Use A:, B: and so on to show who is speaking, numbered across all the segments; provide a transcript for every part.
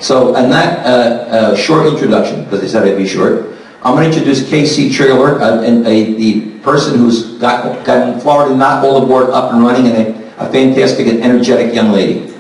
A: So in that short introduction, because they said I'd be short, I'm going to introduce Traylor, the person who's gotten Florida Not All Aboard up and running, and a fantastic and energetic young lady.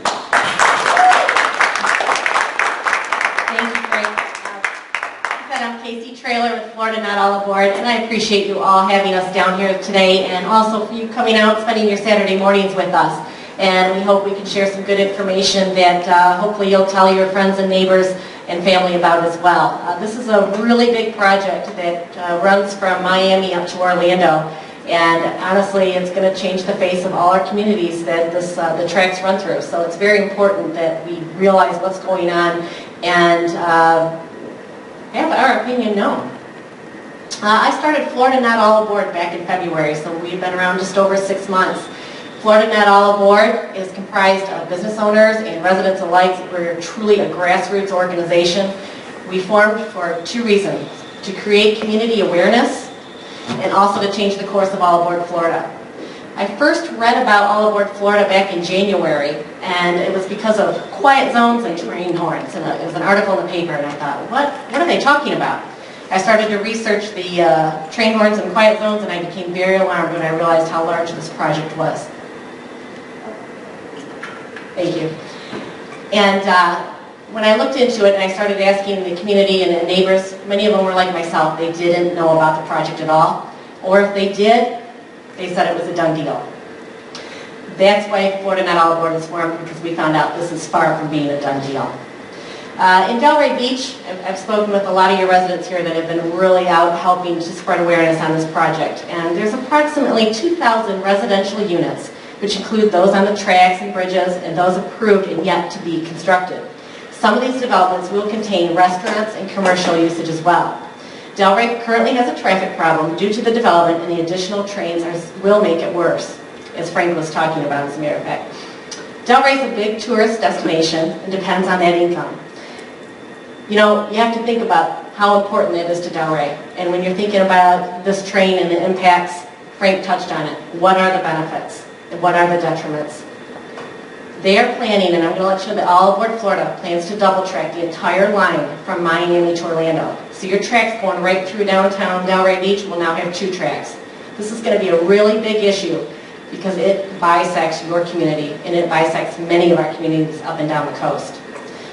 B: Traylor with Florida Not All Aboard, and I appreciate you all having us down here today, and also for you coming out and spending your Saturday mornings with us. And we hope we can share some good information that hopefully you'll tell your friends and neighbors and family about as well. This is a really big project that runs from Miami up to Orlando, and honestly it's going to change the face of all our communities that the tracks run through. So it's very important that we realize what's going on and have our opinion known. I started Florida Not All Aboard back in February, so we've been around just over 6 months. Florida Not All Aboard is comprised of business owners and residents alike. We're truly a grassroots organization. We formed for 2 reasons: to create community awareness and also to change the course of All Aboard Florida. I first read about All Aboard Florida back in January, and it was because of quiet zones and train horns. And it was an article in the paper, and I thought, what are they talking about? I started to research the train horns and quiet zones, and I became very alarmed when I realized how large this project was. Thank you. And when I looked into it and I started asking the community and the neighbors, many of them were like myself. They didn't know about the project at all. Or if they did, they said it was a done deal. That's why Florida Not All Aboard was formed, because we found out this is far from being a done deal. In Delray Beach, I've spoken with a lot of your residents here that have been really out helping to spread awareness on this project. And there's approximately 2,000 residential units, which include those on the tracks and bridges and those approved and yet to be constructed. Some of these developments will contain restaurants and commercial usage as well. Delray currently has a traffic problem due to the development, and the additional trains will make it worse, as Frank was talking about, as a matter of fact. Delray is a big tourist destination and depends on that income. You know, you have to think about how important it is to Delray. And when you're thinking about this train and the impacts, Frank touched on it. What are the benefits and what are the detriments? They are planning, and I'm going to let you know that All Aboard Florida plans to double track the entire line from Miami to Orlando. So your tracks going right through downtown Delray Beach will now have 2 tracks. This is going to be a really big issue because it bisects your community, and it bisects many of our communities up and down the coast.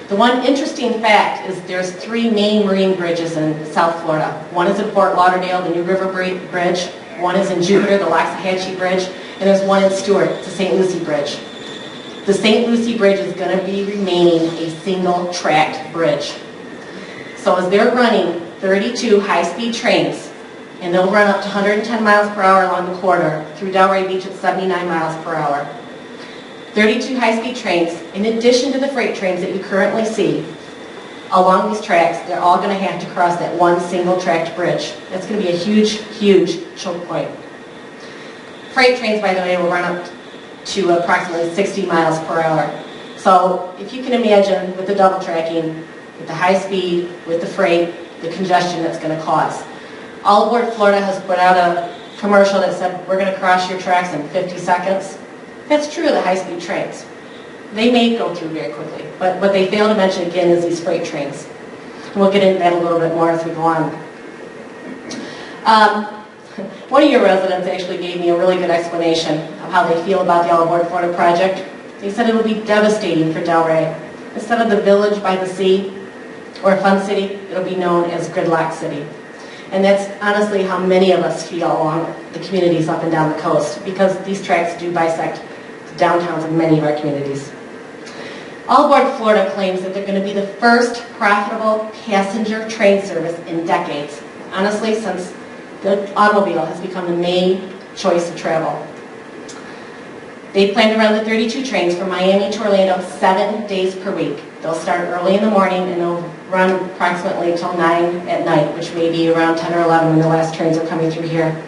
B: The one interesting fact is there's 3 main marine bridges in South Florida. One is in Fort Lauderdale, the New River Bridge. One is in Jupiter, the Waxahachie Bridge. And there's one in Stewart, the St. Lucie Bridge. The St. Lucie Bridge is going to be remaining a single-tracked bridge. So as they're running 32 high-speed trains, and they'll run up to 110 miles per hour along the corridor through Delray Beach at 79 miles per hour. 32 high-speed trains, in addition to the freight trains that you currently see along these tracks, they're all going to have to cross that one single-tracked bridge. That's going to be a huge, huge choke point. Freight trains, by the way, will run up to approximately 60 miles per hour. So if you can imagine with the double tracking, with the high speed, with the freight, the congestion that's going to cause. All Aboard Florida has put out a commercial that said, we're going to cross your tracks in 50 seconds. That's true of the high-speed trains. They may go through very quickly, but what they fail to mention again is these freight trains. And we'll get into that a little bit more as we go on. One of your residents actually gave me a really good explanation of how they feel about the All Aboard Florida project. They said it will be devastating for Delray. Instead of the village by the sea or Fun City, it'll be known as Gridlock City. And that's honestly how many of us feel along the communities up and down the coast, because these tracks do bisect the downtowns of many of our communities. All Aboard Florida claims that they're going to be the first profitable passenger train service in decades. Honestly, since the automobile has become the main choice of travel. They plan to run the 32 trains from Miami to Orlando 7 days per week. They'll start early in the morning and they'll run approximately until 9 at night, which may be around 10 or 11 when the last trains are coming through here.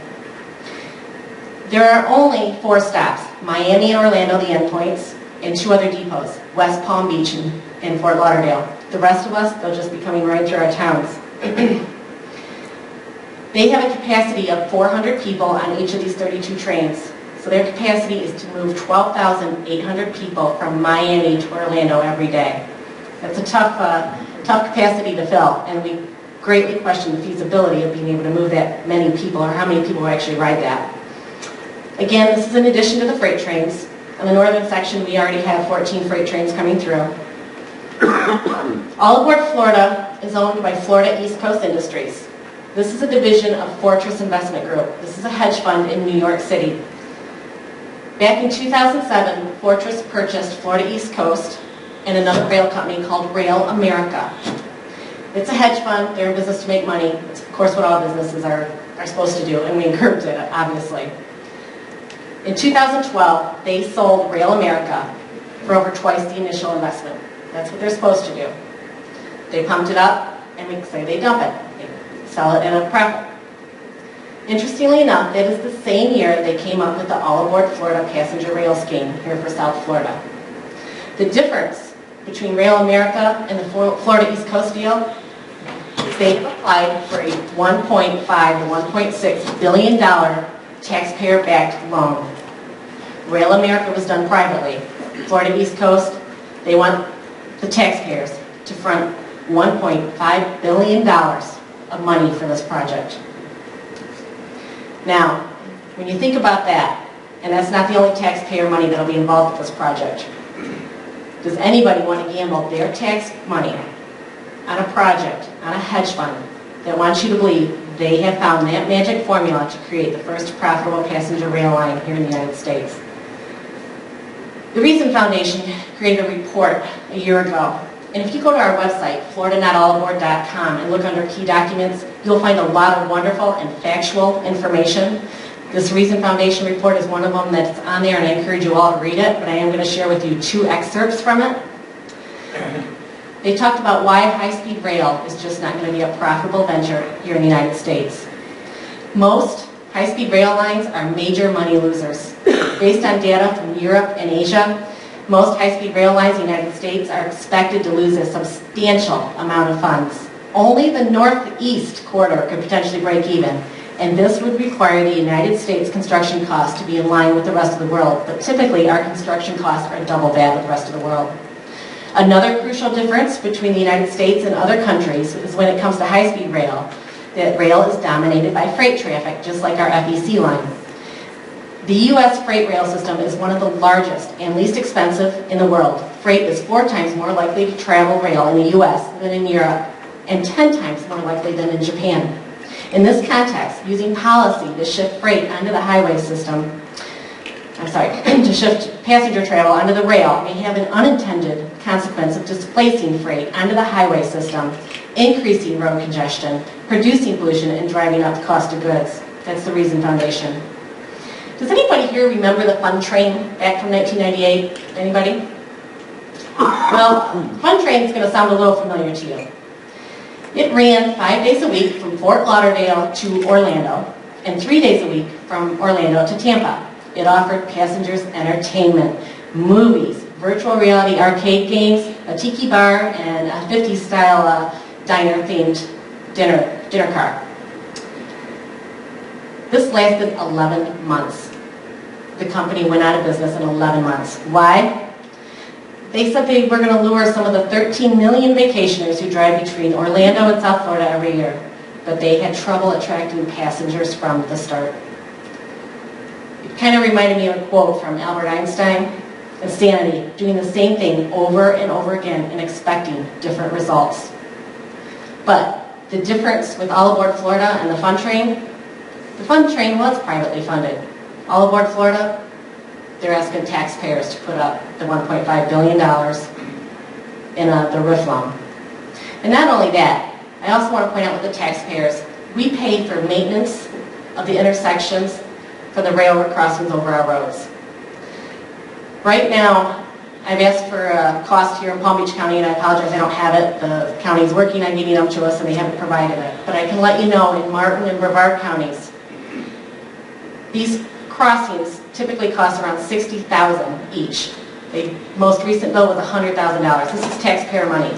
B: There are only 4 stops, Miami and Orlando, the endpoints, and 2 other depots, West Palm Beach and Fort Lauderdale. The rest of us, they'll just be coming right through our towns. They have a capacity of 400 people on each of these 32 trains. So their capacity is to move 12,800 people from Miami to Orlando every day. That's a tough capacity to fill, and we greatly question the feasibility of being able to move that many people, or how many people will actually ride that. Again, this is in addition to the freight trains. On the northern section, we already have 14 freight trains coming through. All Aboard Florida is owned by Florida East Coast Industries. This is a division of Fortress Investment Group. This is a hedge fund in New York City. Back in 2007, Fortress purchased Florida East Coast and another rail company called Rail America. It's a hedge fund. They're in business to make money. It's, of course, what all businesses are supposed to do, and we encourage it, obviously. In 2012, they sold Rail America for over twice the initial investment. That's what they're supposed to do. They pumped it up, and we say they dump it. They sell it at a profit. Interestingly enough, that is the same year they came up with the All Aboard Florida passenger rail scheme here for South Florida. The difference between Rail America and the Florida East Coast deal is they applied for a $1.5 to $1.6 billion taxpayer-backed loan. Rail America was done privately. Florida East Coast, they want the taxpayers to front $1.5 billion of money for this project. Now, when you think about that, and that's not the only taxpayer money that will be involved with this project, does anybody want to gamble their tax money on a project, on a hedge fund, that wants you to believe they have found that magic formula to create the first profitable passenger rail line here in the United States? The Reason Foundation created a report a year ago. And if you go to our website, floridanotallaboard.com, and look under key documents, you'll find a lot of wonderful and factual information. This Reason Foundation report is one of them that's on there, and I encourage you all to read it, but I am going to share with you 2 excerpts from it. They talked about why high-speed rail is just not going to be a profitable venture here in the United States. Most high-speed rail lines are major money losers. Based on data from Europe and Asia, most high-speed rail lines in the United States are expected to lose a substantial amount of funds. Only the northeast corridor could potentially break even, and this would require the United States construction costs to be in line with the rest of the world, but typically our construction costs are double that of the rest of the world. Another crucial difference between the United States and other countries is when it comes to high-speed rail, that rail is dominated by freight traffic, just like our FEC line. The U.S. freight rail system is one of the largest and least expensive in the world. Freight is 4 times more likely to travel rail in the U.S. than in Europe, and 10 times more likely than in Japan. In this context, using policy to shift freight onto the highway system, to shift passenger travel onto the rail may have an unintended consequence of displacing freight onto the highway system, increasing road congestion, producing pollution, and driving up the cost of goods. That's the Reason Foundation. Does anybody here remember the Fun Train back from 1998? Anybody? Well, Fun Train is going to sound a little familiar to you. It ran 5 days a week from Fort Lauderdale to Orlando, and 3 days a week from Orlando to Tampa. It offered passengers entertainment, movies, virtual reality arcade games, a tiki bar, and a 50s-style diner-themed dinner car. This lasted 11 months. The company went out of business in 11 months. Why? They said they were going to lure some of the 13 million vacationers who drive between Orlando and South Florida every year, but they had trouble attracting passengers from the start. It kind of reminded me of a quote from Albert Einstein: insanity, doing the same thing over and over again and expecting different results. But the difference with All Aboard Florida and the Fun Train was privately funded. All Aboard Florida, they're asking taxpayers to put up the $1.5 billion in the roof loan. And not only that, I also want to point out with the taxpayers, we paid for maintenance of the intersections for the railroad crossings over our roads. Right now, I've asked for a cost here in Palm Beach County, and I apologize, I don't have it. The county's working on getting them to us, and they haven't provided it. But I can let you know, in Martin and Brevard counties, these crossings typically cost around $60,000 each. The most recent bill was $100,000. This is taxpayer money.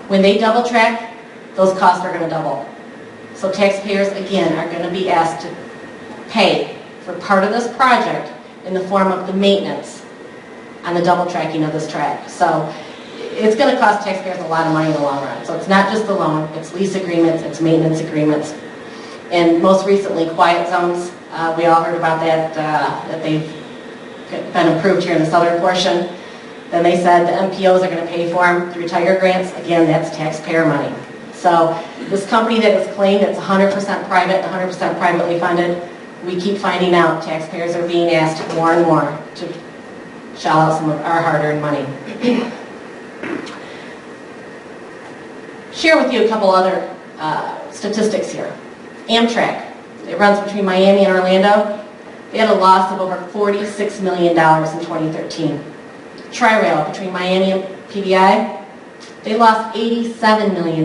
B: When they double track, those costs are going to double. So taxpayers, again, are going to be asked to pay for part of this project in the form of the maintenance on the double tracking of this track. So it's going to cost taxpayers a lot of money in the long run. So it's not just the loan, it's lease agreements, it's maintenance agreements. And most recently, quiet zones. We all heard about that, that they've been approved here in the southern portion. Then they said the MPOs are going to pay for them through Tiger grants. Again, that's taxpayer money. So this company that has claimed it's 100% private, 100% privately funded, we keep finding out taxpayers are being asked more and more to shell out some of our hard-earned money. Share with you a couple other statistics here. Amtrak, it runs between Miami and Orlando. They had a loss of over $46 million in 2013. Tri-Rail between Miami and PBI, they lost $87 million.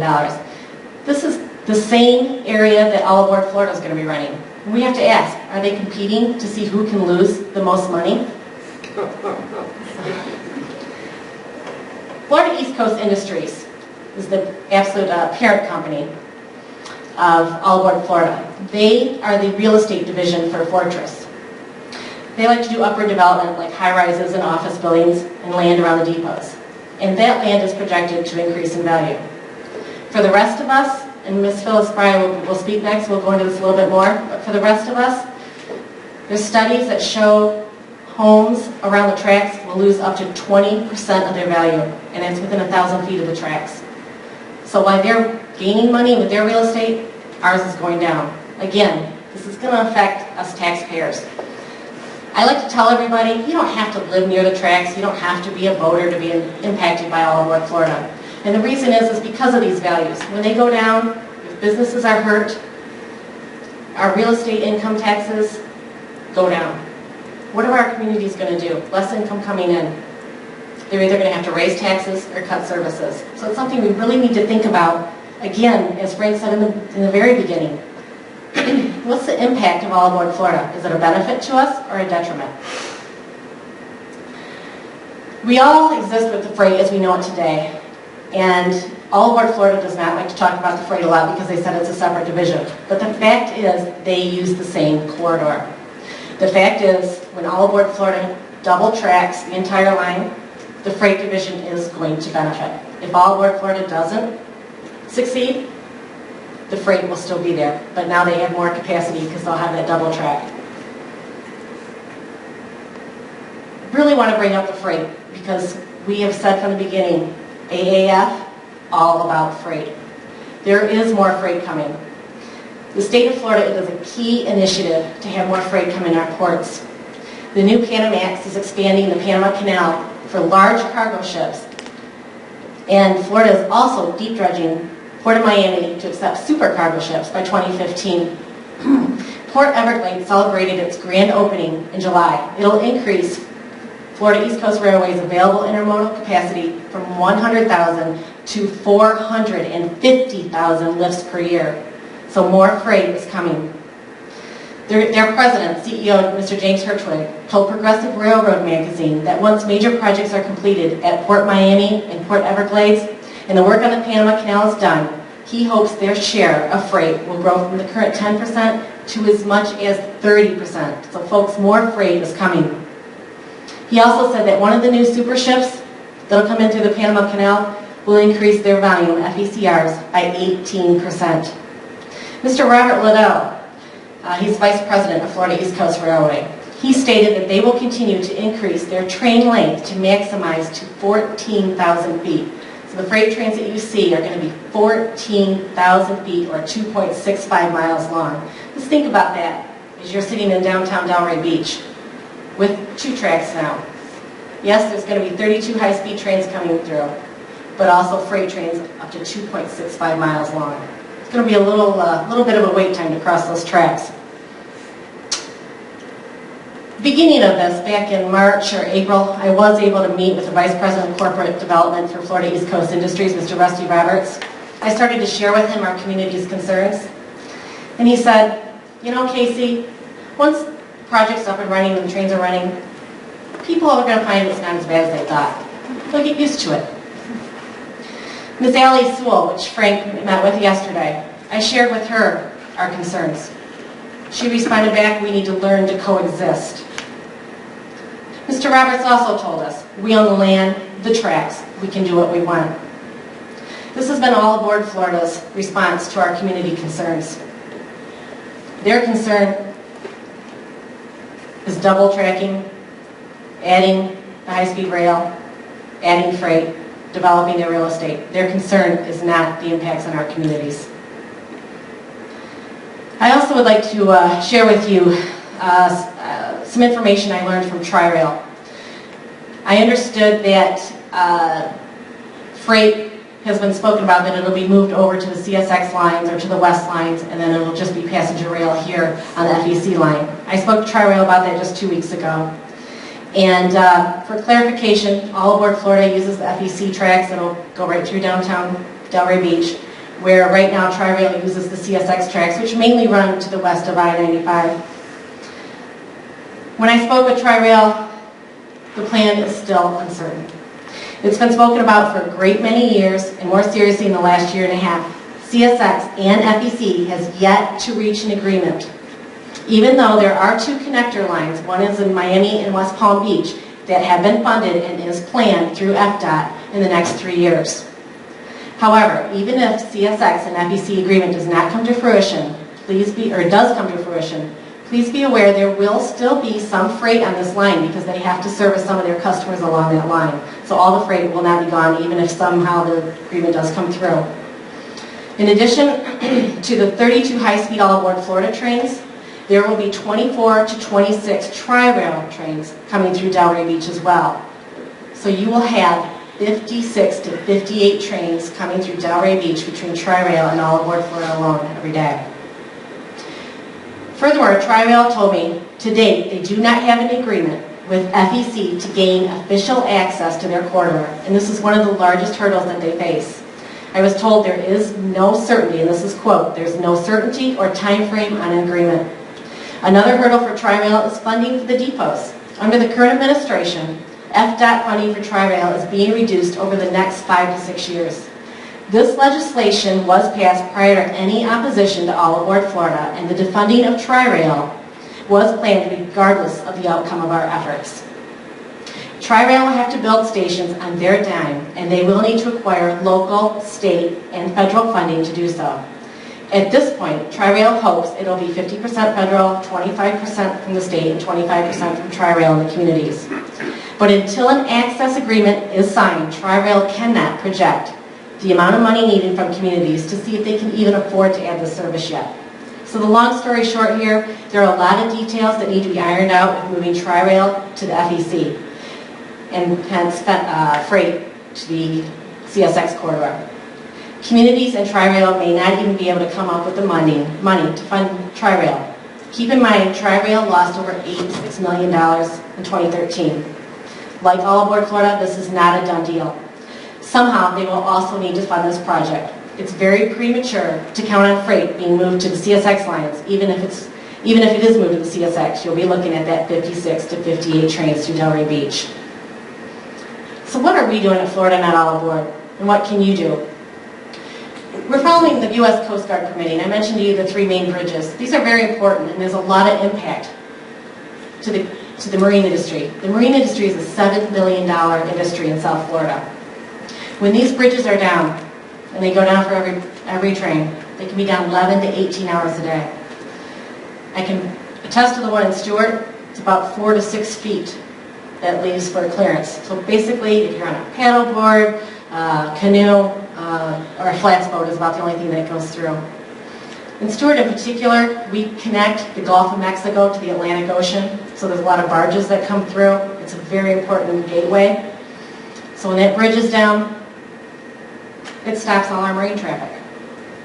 B: This is the same area that All Aboard Florida is going to be running. We have to ask, are they competing to see who can lose the most money? Florida East Coast Industries is the absolute parent company of All Aboard Florida. They are the real estate division for Fortress. They like to do upward development like high-rises and office buildings and land around the depots. And that land is projected to increase in value. For the rest of us, and Ms. Phyllis Fry will speak next, we'll go into this a little bit more, but for the rest of us, there's studies that show homes around the tracks will lose up to 20% of their value, and that's within 1,000 feet of the tracks. So while they're gaining money with their real estate, ours is going down. Again, this is going to affect us taxpayers. I like to tell everybody, you don't have to live near the tracks, you don't have to be a voter to be impacted by All Aboard Florida. And the reason is because of these values. When they go down, if businesses are hurt, our real estate income taxes go down. What are our communities going to do? Less income coming in. They're either going to have to raise taxes or cut services. So it's something we really need to think about. Again, as Frank said in the very beginning, what's the impact of All Aboard Florida? Is it a benefit to us or a detriment? We all exist with the freight as we know it today. And All Aboard Florida does not like to talk about the freight a lot because they said it's a separate division. But the fact is they use the same corridor. The fact is when All Aboard Florida double tracks the entire line, the freight division is going to benefit. If All Aboard Florida doesn't succeed, the freight will still be there. But now they have more capacity because they'll have that double track. Really want to bring up the freight because we have said from the beginning, AAF, all about freight. There is more freight coming. The state of Florida is a key initiative to have more freight come in our ports. The new Panamax is expanding the Panama Canal for large cargo ships. And Florida is also deep dredging Port of Miami to accept super cargo ships by 2015. Port Everglades celebrated its grand opening in July. It'll increase Florida East Coast Railway's available intermodal capacity from 100,000 to 450,000 lifts per year. So more freight is coming. Their president, CEO, Mr. James Hertwig, told Progressive Railroad magazine that once major projects are completed at Port Miami and Port Everglades and the work on the Panama Canal is done, he hopes their share of freight will grow from the current 10% to as much as 30%. So folks, more freight is coming. He also said that one of the new super ships that'll come in through the Panama Canal will increase their volume, FECRs, by 18%. Mr. Robert Liddell, he's Vice President of Florida East Coast Railway. He stated that they will continue to increase their train length to maximize to 14,000 feet. So the freight trains that you see are going to be 14,000 feet or 2.65 miles long. Just think about that as you're sitting in downtown Delray Beach with 2 tracks now. Yes, there's going to be 32 high-speed trains coming through, but also freight trains up to 2.65 miles long. It's going to be a little bit of a wait time to cross those tracks. Beginning of this, back in March or April, I was able to meet with the Vice President of Corporate Development for Florida East Coast Industries, Mr. Rusty Roberts. I started to share with him our community's concerns. And he said, you know, Casey, once the project's up and running and the trains are running, people are going to find it's not as bad as they thought. They'll get used to it. Ms. Allie Sewell, which Frank met with yesterday, I shared with her our concerns. She responded back, we need to learn to coexist. Mr. Roberts also told us, we own the land, the tracks, we can do what we want. This has been All Aboard Florida's response to our community concerns. Their concern is double tracking, adding the high-speed rail, adding freight, developing their real estate. Their concern is not the impacts on our communities. I also would like to share with you some information I learned from Tri-Rail. I understood that freight has been spoken about, that it'll be moved over to the CSX lines or to the west lines, and then it'll just be passenger rail here on the FEC line. I spoke to Tri-Rail about that just 2 weeks ago. And for clarification, All Aboard Florida uses the FEC tracks that'll go right through downtown Delray Beach, where right now Tri-Rail uses the CSX tracks, which mainly run to the west of I-95. When I spoke with Tri-Rail, the plan is still uncertain. It's been spoken about for a great many years, and more seriously in the last year and a half. CSX and FEC has yet to reach an agreement. Even though there are 2 connector lines, one is in Miami and West Palm Beach, that have been funded and is planned through FDOT in the next 3 years. However, even if CSX and FEC agreement does not come to fruition, does come to fruition, please be aware there will still be some freight on this line because they have to service some of their customers along that line. So all the freight will not be gone even if somehow the agreement does come through. In addition to the 32 high-speed All Aboard Florida trains, there will be 24 to 26 Tri-Rail trains coming through Delray Beach as well. So you will have 56 to 58 trains coming through Delray Beach between Tri-Rail and All Aboard Florida alone every day. Furthermore, Tri-Rail told me to date they do not have an agreement with FEC to gain official access to their corridor, and this is one of the largest hurdles that they face. I was told there is no certainty, and this is quote, "There's no certainty or time frame on an agreement." Another hurdle for Tri-Rail is funding for the depots. Under the current administration, FDOT funding for Tri-Rail is being reduced over the next 5 to 6 years. This legislation was passed prior to any opposition to All Aboard Florida, and the defunding of Tri-Rail was planned regardless of the outcome of our efforts. Tri-Rail will have to build stations on their dime, and they will need to acquire local, state, and federal funding to do so. At this point, Tri-Rail hopes it'll be 50% federal, 25% from the state, and 25% from Tri-Rail in the communities. But until an access agreement is signed, Tri-Rail cannot project the amount of money needed from communities to see if they can even afford to add the service yet. So the long story short here, there are a lot of details that need to be ironed out with moving Tri-Rail to the FEC and hence freight to the CSX corridor. Communities and Tri-Rail may not even be able to come up with the money to fund Tri-Rail. Keep in mind, Tri-Rail lost over $86 million in 2013. Like All Aboard Florida, this is not a done deal. Somehow, they will also need to fund this project. It's very premature to count on freight being moved to the CSX lines, even if it is moved to the CSX, you'll be looking at that 56 to 58 trains to Delray Beach. So what are we doing at Florida Not All Aboard? And what can you do? We're following the U.S. Coast Guard permitting. I mentioned to you the 3 main bridges. These are very important, and there's a lot of impact to the marine industry. The marine industry is a $7 billion industry in South Florida. When these bridges are down, and they go down for every train, they can be down 11 to 18 hours a day. I can attest to the one in Stewart. It's about 4 to 6 feet that leaves for clearance. So basically, if you're on a paddleboard, canoe, or a flats boat is about the only thing that goes through. In Stewart in particular, we connect the Gulf of Mexico to the Atlantic Ocean, so there's a lot of barges that come through. It's a very important gateway. So when that bridge is down, it stops all our marine traffic.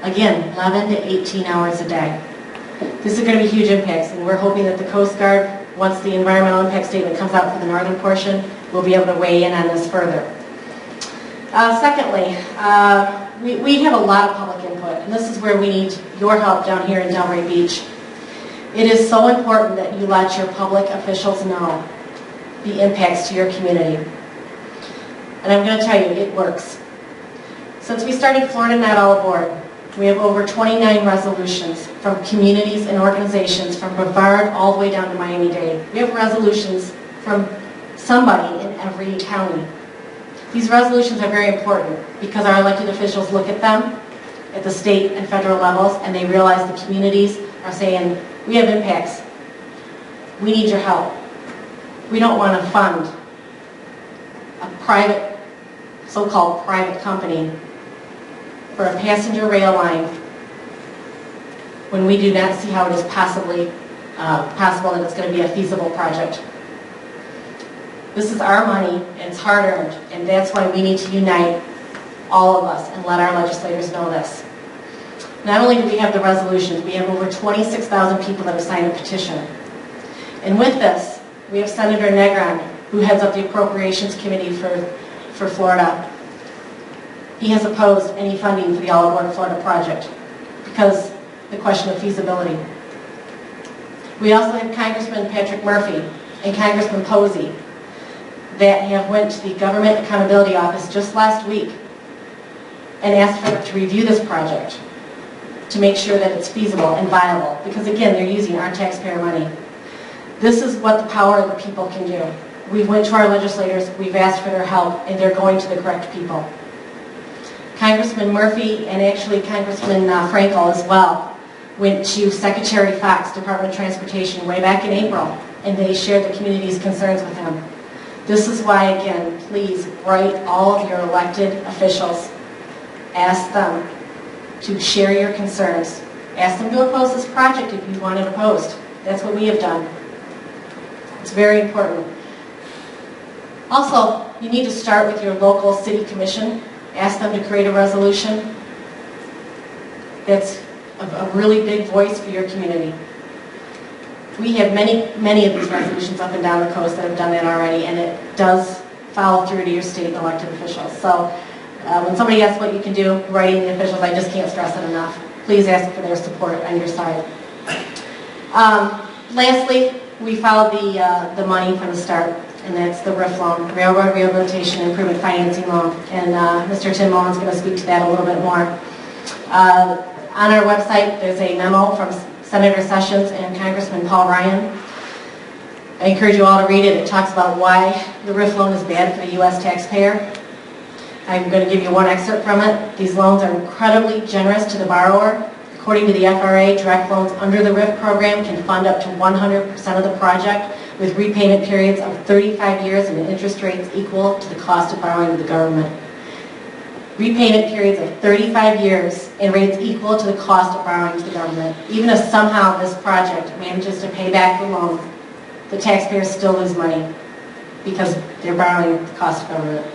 B: Again, 11 to 18 hours a day. This is going to be huge impacts, and we're hoping that the Coast Guard, once the environmental impact statement comes out for the northern portion, will be able to weigh in on this further. Secondly, we have a lot of public input, and this is where we need your help down here in Delray Beach. It is so important that you let your public officials know the impacts to your community. And I'm going to tell you, it works. Since we started Florida Not All Aboard, we have over 29 resolutions from communities and organizations from Brevard all the way down to Miami-Dade. We have resolutions from somebody in every county. These resolutions are very important because our elected officials look at them at the state and federal levels, and they realize the communities are saying, we have impacts. We need your help. We don't want to fund a private, so-called private company for a passenger rail line when we do not see how it is possible that it's going to be a feasible project. This is our money, and it's hard-earned, and that's why we need to unite, all of us, and let our legislators know this. Not only do we have the resolutions, we have over 26,000 people that have signed a petition. And with this, we have Senator Negron, who heads up the Appropriations Committee for Florida. He has opposed any funding for the All Aboard Florida project because the question of feasibility. We also have Congressman Patrick Murphy and Congressman Posey that have went to the Government Accountability Office just last week and asked for them to review this project to make sure that it's feasible and viable, because again, they're using our taxpayer money. This is what the power of the people can do. We went to our legislators, we've asked for their help, and they're going to the correct people. Congressman Murphy and actually Congressman Frankel as well went to Secretary Fox, Department of Transportation, way back in April, and they shared the community's concerns with him. This is why, again, please write all of your elected officials. Ask them to share your concerns. Ask them to oppose this project if you want it opposed. That's what we have done. It's very important. Also, you need to start with your local city commission. Ask them to create a resolution that's a really big voice for your community. We have many of these resolutions up and down the coast that have done that already, and it does follow through to your state and elected officials. So when somebody asks what you can do, writing the officials, I just can't stress it enough. Please ask for their support on your side. Lastly, we followed the money from the start, and that's the RIF loan, Railroad Rehabilitation Improvement Financing Loan. And Mr. Tim Mullen's going to speak to that a little bit more. On our website, there's a memo from Senator Sessions and Congressman Paul Ryan. I encourage you all to read it. It talks about why the RIF loan is bad for the U.S. taxpayer. I'm going to give you one excerpt from it. These loans are incredibly generous to the borrower. According to the FRA, direct loans under the RIF program can fund up to 100% of the project with repayment periods of 35 years and interest rates equal to the cost of borrowing to the government. Repayment periods of 35 years and rates equal to the cost of borrowing to the government. Even if somehow this project manages to pay back the loan, the taxpayers still lose money because they're borrowing the cost of government.